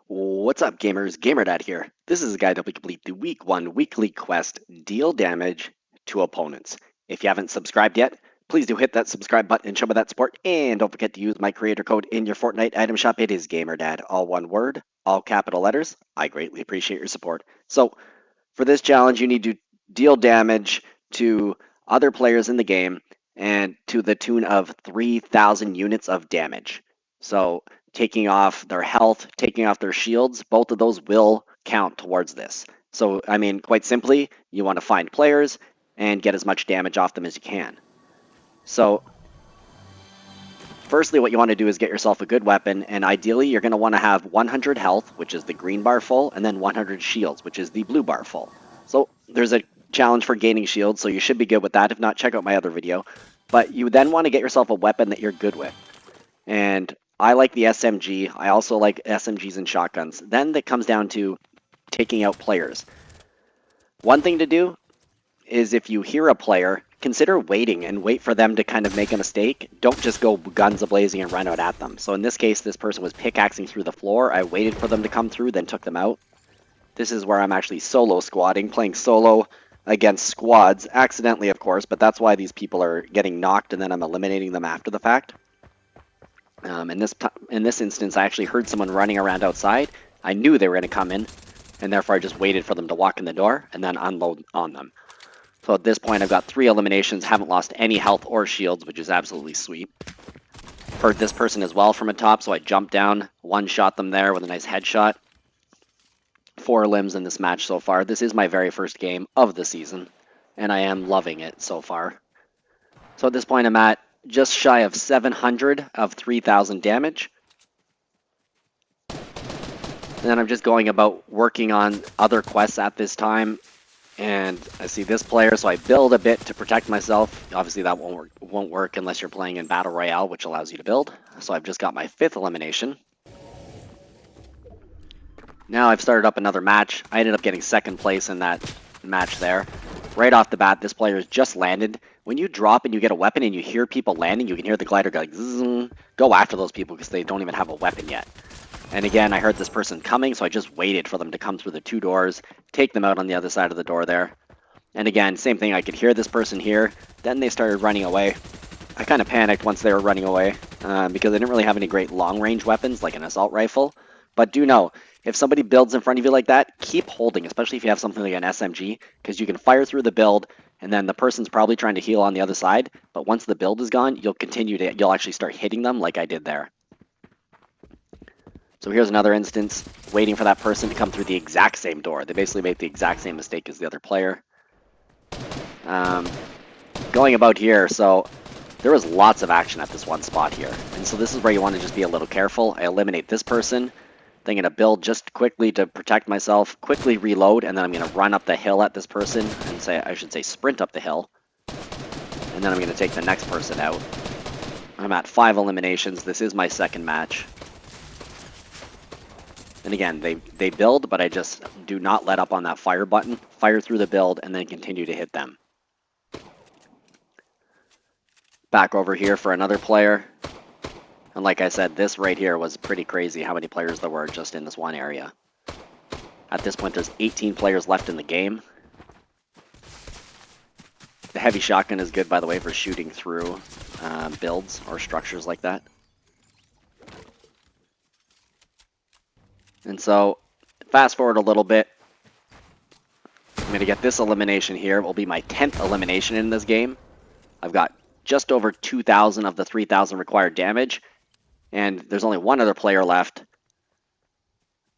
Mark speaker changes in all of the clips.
Speaker 1: What's up, gamers? GamerDad here. This is a guide that we complete the Week 1 weekly quest, Deal Damage to Opponents. If you haven't subscribed yet, please do hit that subscribe button and show me that support. And don't forget to use my creator code in your Fortnite item shop. It is GamerDad, all one word, all capital letters. I greatly appreciate your support. So, for this challenge, you need to deal damage to other players in the game and to the tune of 3,000 units of damage. So, taking off their health, taking off their shields, both of those will count towards this. So, I mean, quite simply, you want to find players and get as much damage off them as you can. So, firstly, what you want to do is get yourself a good weapon, and ideally, you're going to want to have 100 health, which is the green bar full, and then 100 shields, which is the blue bar full. So, there's a challenge for gaining shields, so you should be good with that. If not, check out my other video. But you then want to get yourself a weapon that you're good with. And I like the SMG. I also like SMGs and shotguns. Then it comes down to taking out players. One thing to do is if you hear a player, consider waiting and wait for them to kind of make a mistake. Don't just go guns a-blazing and run out at them. So in this case, this person was pickaxing through the floor. I waited for them to come through, then took them out. This is where I'm actually solo squatting, playing solo against squads, accidentally of course, but that's why these people are getting knocked and then I'm eliminating them after the fact. In this instance, I actually heard someone running around outside. I knew they were going to come in, and therefore I just waited for them to walk in the door and then unload on them. So at this point, I've got 3 eliminations, haven't lost any health or shields, which is absolutely sweet. Heard this person as well from atop, so I jumped down, one-shot them there with a nice headshot. 4 limbs in this match so far. This is my very first game of the season, and I am loving it so far. So at this point, I'm at just shy of 700 of 3,000 damage. And then I'm just going about working on other quests at this time. And I see this player, so I build a bit to protect myself. Obviously that won't work unless you're playing in Battle Royale, which allows you to build. So I've just got my 5th elimination. Now I've started up another match. I ended up getting 2nd place in that match there. Right off the bat, this player has just landed. When you drop and you get a weapon and you hear people landing, you can hear the glider go like, zzz, go after those people because they don't even have a weapon yet. And again, I heard this person coming, so I just waited for them to come through the 2 doors, take them out on the other side of the door there. And again, same thing, I could hear this person here, then they started running away. I kind of panicked once they were running away because I didn't really have any great long-range weapons like an assault rifle. But do know, if somebody builds in front of you like that, keep holding, especially if you have something like an SMG, because you can fire through the build, and then the person's probably trying to heal on the other side, but once the build is gone, you'll actually start hitting them like I did there. So here's another instance, waiting for that person to come through the exact same door. They basically made the exact same mistake as the other player. Going about here, so there was lots of action at this one spot here. And so this is where you want to just be a little careful. I eliminate this person. Then I'm going to build just quickly to protect myself, quickly reload, and then I'm going to run up the hill at this person, and I should say sprint up the hill. And then I'm going to take the next person out. I'm at 5 eliminations. This is my 2nd match. And again, they build, but I just do not let up on that fire button, fire through the build, and then continue to hit them. Back over here for another player. And like I said, this right here was pretty crazy how many players there were just in this one area. At this point, there's 18 players left in the game. The heavy shotgun is good, by the way, for shooting through builds or structures like that. And so, fast forward a little bit. I'm going to get this elimination here. It will be my 10th elimination in this game. I've got just over 2,000 of the 3,000 required damage. And there's only one other player left.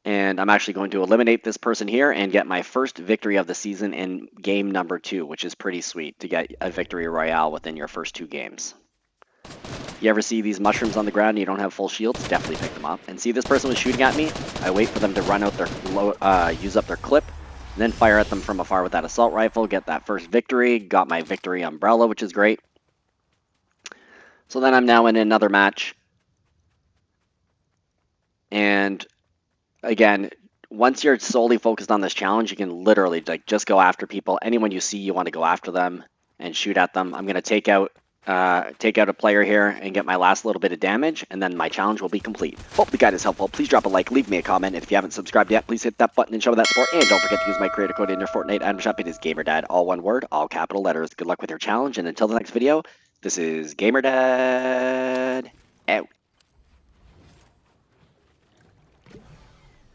Speaker 1: And I'm actually going to eliminate this person here and get my first victory of the season in game number 2, which is pretty sweet to get a victory royale within your first 2 games. You ever see these mushrooms on the ground and you don't have full shields? Definitely pick them up. And see, this person was shooting at me. I wait for them to run out their use up their clip, then fire at them from afar with that assault rifle, get that first victory, got my victory umbrella, which is great. So then I'm now in another match. And again, once you're solely focused on this challenge, you can literally just go after people. Anyone you see, you want to go after them and shoot at them. I'm going to take out take out a player here and get my last little bit of damage, and then my challenge will be complete. Hope the guide is helpful. Please drop a like, leave me a comment, and if you haven't subscribed yet, please hit that button and show that support. And don't forget to use my creator code in your Fortnite item shop. It is GamerDad, all one word, all capital letters. Good luck with your challenge, and until the next video, this is GamerDad.